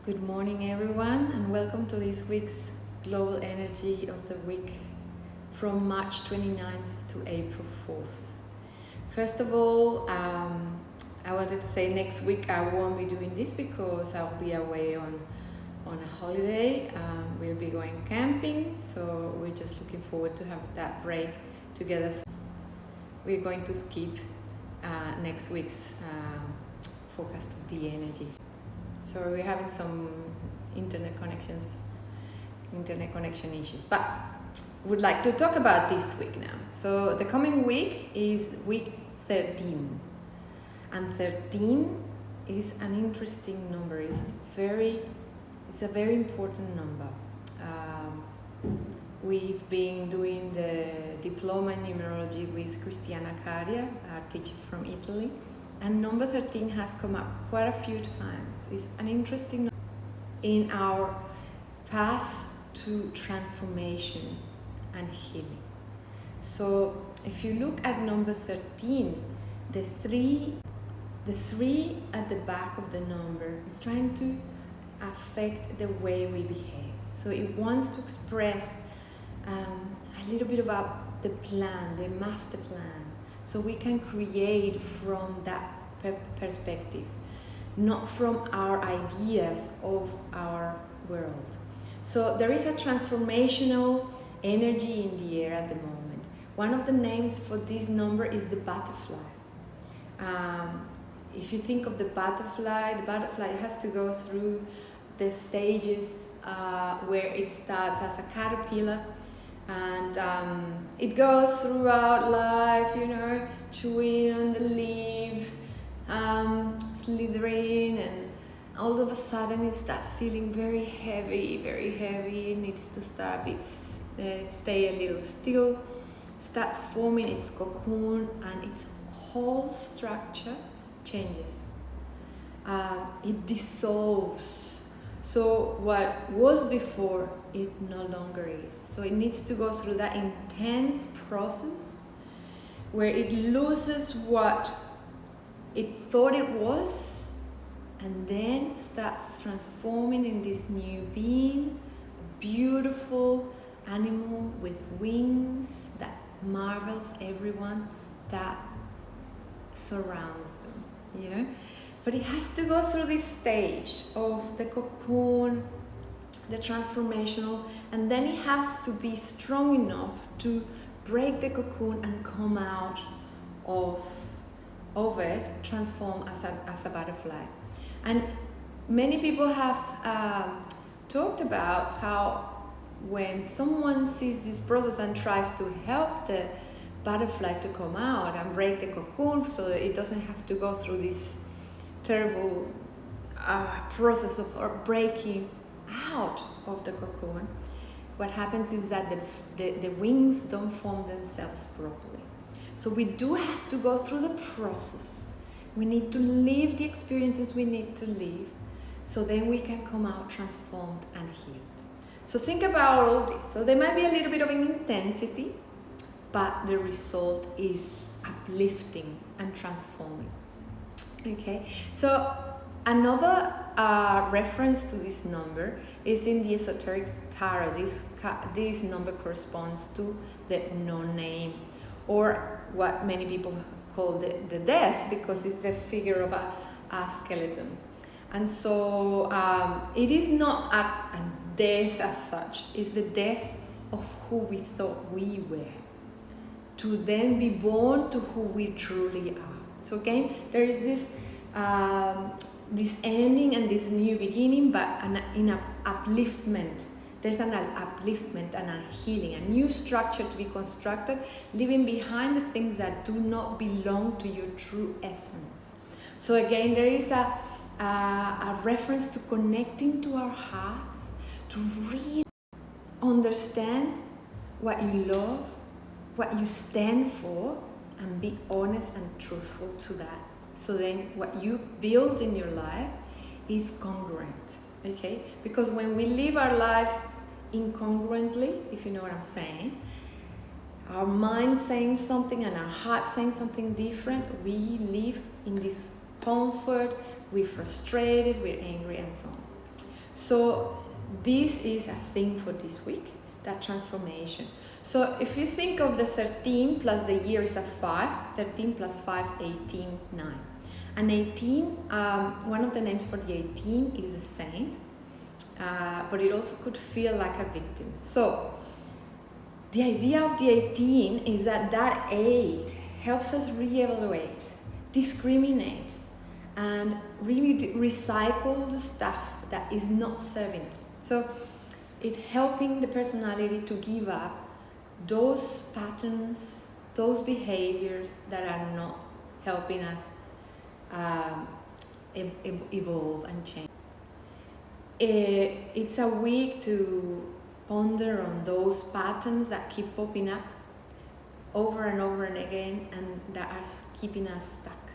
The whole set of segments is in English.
Good morning, everyone, and welcome to this week's Global Energy of the Week from March 29th to April 4th. First of all, I wanted to say next week I won't be doing this because I'll be away on a holiday. We'll be going camping, so we're just looking forward to have that break together. So we're going to skip next week's forecast of the energy. So we're having some internet connection issues, but would like to talk about this week now. So the coming week is week 13, and 13 is an interesting number. It's a very important number. We've been doing the diploma in numerology with Cristiana Caria, our teacher from Italy. And number 13 has come up quite a few times. It's an interesting number in our path to transformation and healing. So if you look at number 13, the three at the back of the number is trying to affect the way we behave. So it wants to express a little bit about the plan, the master plan. So we can create from that perspective, not from our ideas of our world. So there is a transformational energy in the air at the moment. One of the names for this number is the butterfly. If you think of the butterfly has to go through the stages where it starts as a caterpillar, and it goes throughout life, chewing on the leaves, slithering, and all of a sudden it starts feeling very heavy, it needs to stay a little still, starts forming its cocoon, and its whole structure changes. It dissolves. So what was before, it no longer is. So it needs to go through that intense process where it loses what it thought it was, and then starts transforming in this new being, a beautiful animal with wings that marvels everyone that surrounds them, But it has to go through this stage of the cocoon, the transformational, and then it has to be strong enough to break the cocoon and come out of it, transform as a butterfly. And many people have talked about how when someone sees this process and tries to help the butterfly to come out and break the cocoon so that it doesn't have to go through this terrible process of breaking out of the cocoon, what happens is that the wings don't form themselves properly. So we do have to go through the process. We need to live the experiences we need to live, so then we can come out transformed and healed. So think about all this. So there might be a little bit of an intensity, but the result is uplifting and transforming. Okay, so another reference to this number is in the Esoteric Tarot. This number corresponds to the no-name, or what many people call the death, because it's the figure of a skeleton. And so it is not a death as such, it's the death of who we thought we were, to then be born to who we truly are. So again, there is this ending and this new beginning, but in an upliftment. There's an upliftment and a healing, a new structure to be constructed, leaving behind the things that do not belong to your true essence. So again, there is a reference to connecting to our hearts, to really understand what you love, what you stand for, and be honest and truthful to that. So then what you build in your life is congruent, okay? Because when we live our lives incongruently, if you know what I'm saying, our mind saying something and our heart saying something different, we live in discomfort, we're frustrated, we're angry, and so on. So this is a thing for this week, that transformation. So if you think of the 13 plus the year is a 5, 13 plus 5, 18, 9. And 18, one of the names for the 18 is the saint, but it also could feel like a victim. So the idea of the 18 is that age helps us reevaluate, discriminate, and really recycle the stuff that is not serving us. So it's helping the personality to give up those patterns, those behaviors that are not helping us evolve and change. It's a week to ponder on those patterns that keep popping up over and over and again and that are keeping us stuck.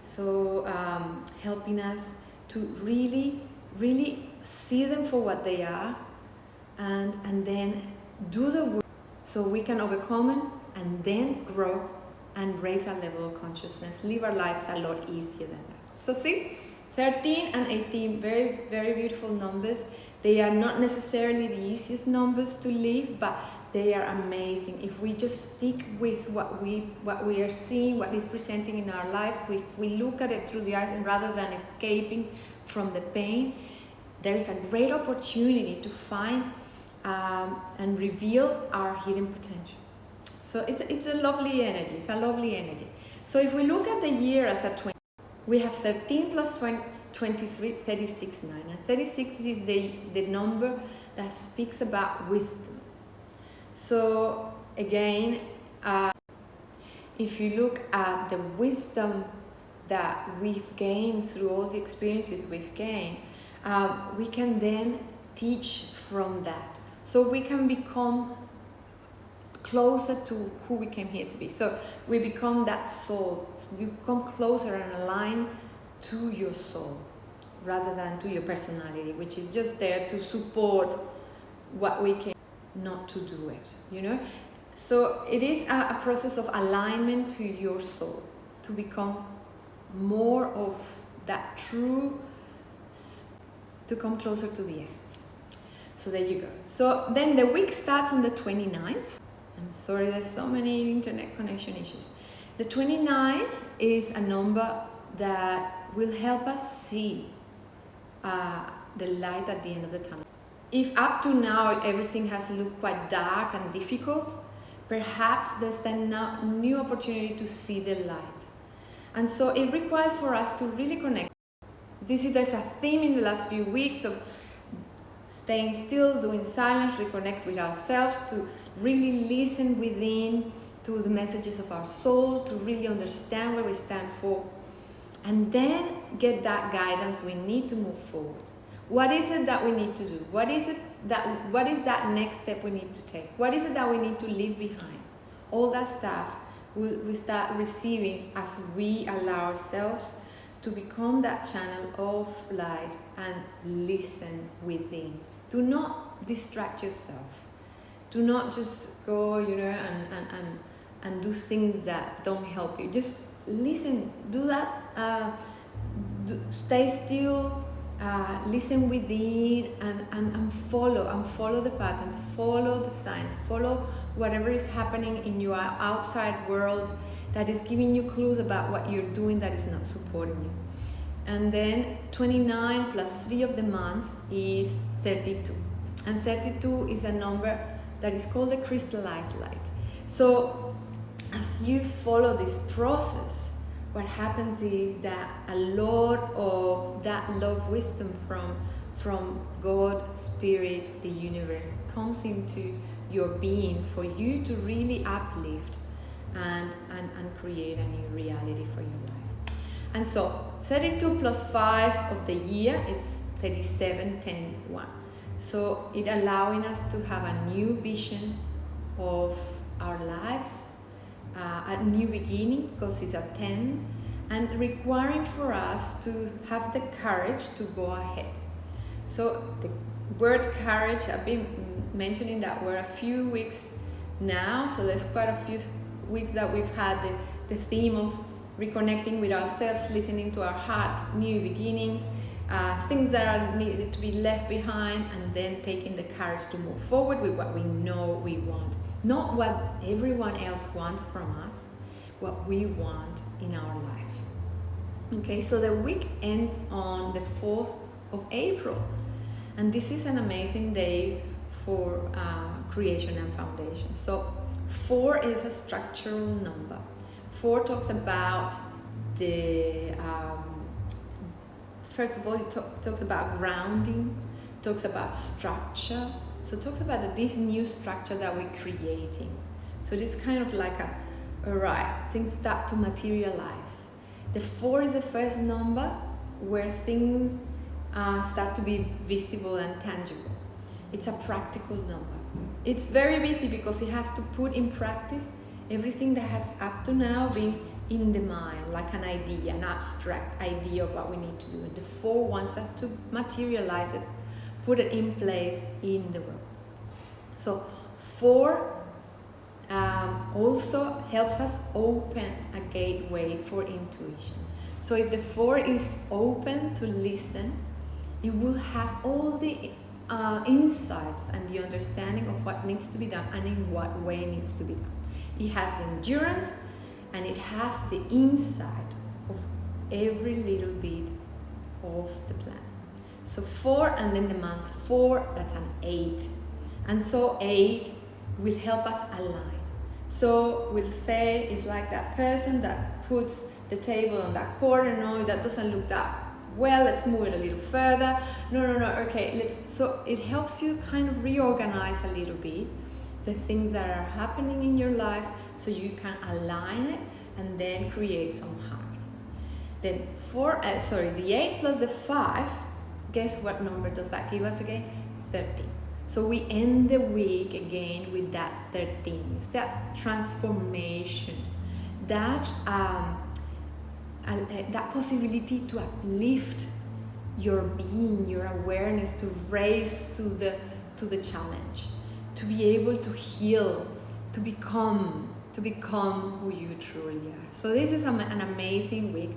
So helping us to really see them for what they are and then do the work so we can overcome them and then grow and raise our level of consciousness, live our lives a lot easier than that. So see, 13 and 18, very, very beautiful numbers. They are not necessarily the easiest numbers to live, but they are amazing. If we just stick with what we are seeing, what is presenting in our lives, if we look at it through the eyes and rather than escaping from the pain, there is a great opportunity to find and reveal our hidden potential. So it's a lovely energy. It's a lovely energy. So if we look at the year as a 20, we have 13 plus 23, 36, 9. And 36 is the number that speaks about wisdom. So again, if you look at the wisdom that we've gained through all the experiences we've gained, we can then teach from that. So we can become closer to who we came here to be. So we become that soul. So you come closer and align to your soul rather than to your personality, which is just there to support what we came, not to do it, you know? So it is a process of alignment to your soul, to become more of that true, to come closer to the essence. So there you go. So then the week starts on the 29th. I'm sorry, there's so many internet connection issues. The 29 is a number that will help us see the light at the end of the tunnel. If up to now everything has looked quite dark and difficult, perhaps there's then a new opportunity to see the light. And so it requires for us to really connect. There's a theme in the last few weeks of staying still, doing silence, reconnect with ourselves, to really listen within to the messages of our soul, to really understand what we stand for, and then get that guidance we need to move forward. What is it that we need to do? What is that next step we need to take? What is it that we need to leave behind? All that stuff we start receiving as we allow ourselves to become that channel of light and listen within. Do not distract yourself. Do not just go, and do things that don't help you. Just listen. Do that. Stay still. Listen within and follow the patterns. Follow the signs. Follow whatever is happening in your outside world that is giving you clues about what you're doing that is not supporting you. And then 29 plus 3 of the month is 32. And 32 is a number that is called the crystallized light. So as you follow this process, what happens is that a lot of that love wisdom from God, Spirit, the universe comes into your being for you to really uplift and create a new reality for your life. And so 32 plus 5 of the year is 37, 10, 1. So it allowing us to have a new vision of our lives, a new beginning, because it's a 10, and requiring for us to have the courage to go ahead. So the word courage, I've been mentioning that word a few weeks now, so there's quite a few weeks that we've had the theme of reconnecting with ourselves, listening to our hearts, new beginnings, things that are needed to be left behind, and then taking the courage to move forward with what we know we want. Not what everyone else wants from us, what we want in our life. Okay, so the week ends on the 4th of April. And this is an amazing day for creation and foundation. So 4 is a structural number. 4 talks about first of all, it talks about grounding, talks about structure. So it talks about this new structure that we're creating. So this kind of like alright, things start to materialize. The 4 is the first number where things start to be visible and tangible. It's a practical number. It's very busy because it has to put in practice everything that has up to now been in the mind, like an idea, an abstract idea of what we need to do. And the 4 wants us to materialize it, put it in place in the world. So 4 also helps us open a gateway for intuition. So if the 4 is open to listen, it will have all the insights and the understanding of what needs to be done and in what way it needs to be done. It has the endurance and it has the insight of every little bit of the plan. So 4, and then the month 4, that's an 8. And so 8 will help us align. So we'll say it's like that person that puts the table on that corner. No, that doesn't look that well, let's move it a little further. No, okay, so it helps you kind of reorganize a little bit the things that are happening in your life so you can align it and then create some harmony. Then the 8 plus the 5, guess what number does that give us again? 13. So we end the week again with that 13. It's that transformation, that possibility to uplift your being, your awareness, to raise to the challenge, to be able to heal, to become who you truly are. So this is an amazing week.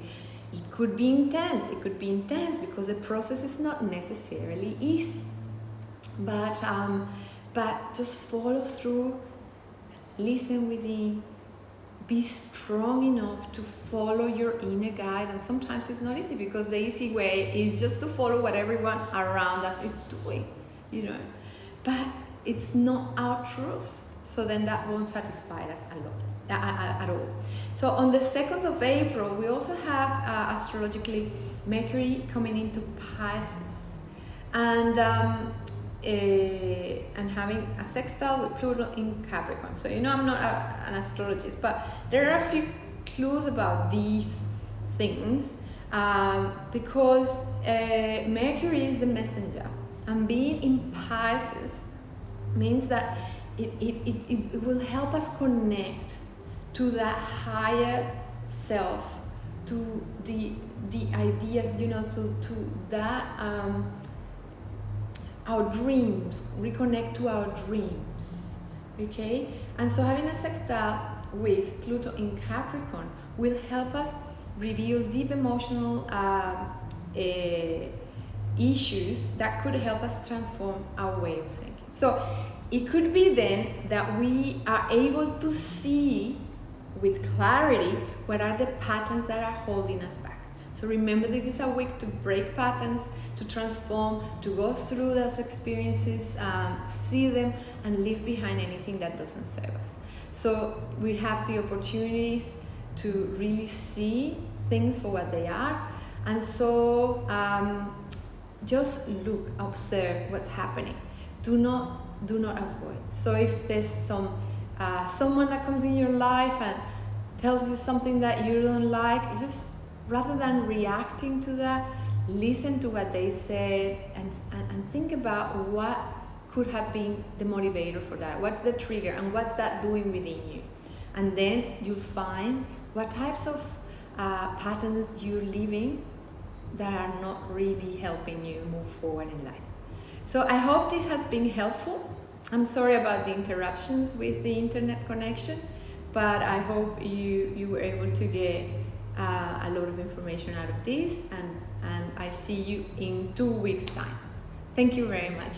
It could be intense. It could be intense because the process is not necessarily easy. But just follow through, listen within, be strong enough to follow your inner guide. And sometimes it's not easy because the easy way is just to follow what everyone around us is doing, But it's not our truth. So then that won't satisfy us at all. So on the 2nd of April, we also have astrologically Mercury coming into Pisces. And having a sextile with Pluto in Capricorn. So I'm not an astrologist, but there are a few clues about these things because Mercury is the messenger, and being in Pisces means that it will help us connect to that higher self, to the ideas, to that our dreams, reconnect to our dreams, okay? And so having a sextile with Pluto in Capricorn will help us reveal deep emotional issues that could help us transform our way of thinking. So it could be then that we are able to see with clarity what are the patterns that are holding us back. So remember, this is a week to break patterns, to transform, to go through those experiences, see them, and leave behind anything that doesn't serve us. So we have the opportunities to really see things for what they are. And so just look, observe what's happening. Do not avoid. So if there's someone that comes in your life and tells you something that you don't like, just rather than reacting to that, listen to what they said and think about what could have been the motivator for that. What's the trigger and what's that doing within you? And then you'll find what types of patterns you're living that are not really helping you move forward in life. So I hope this has been helpful. I'm sorry about the interruptions with the internet connection, but I hope you were able to get a lot of information out of this, and and I see you in 2 weeks' time. Thank you very much.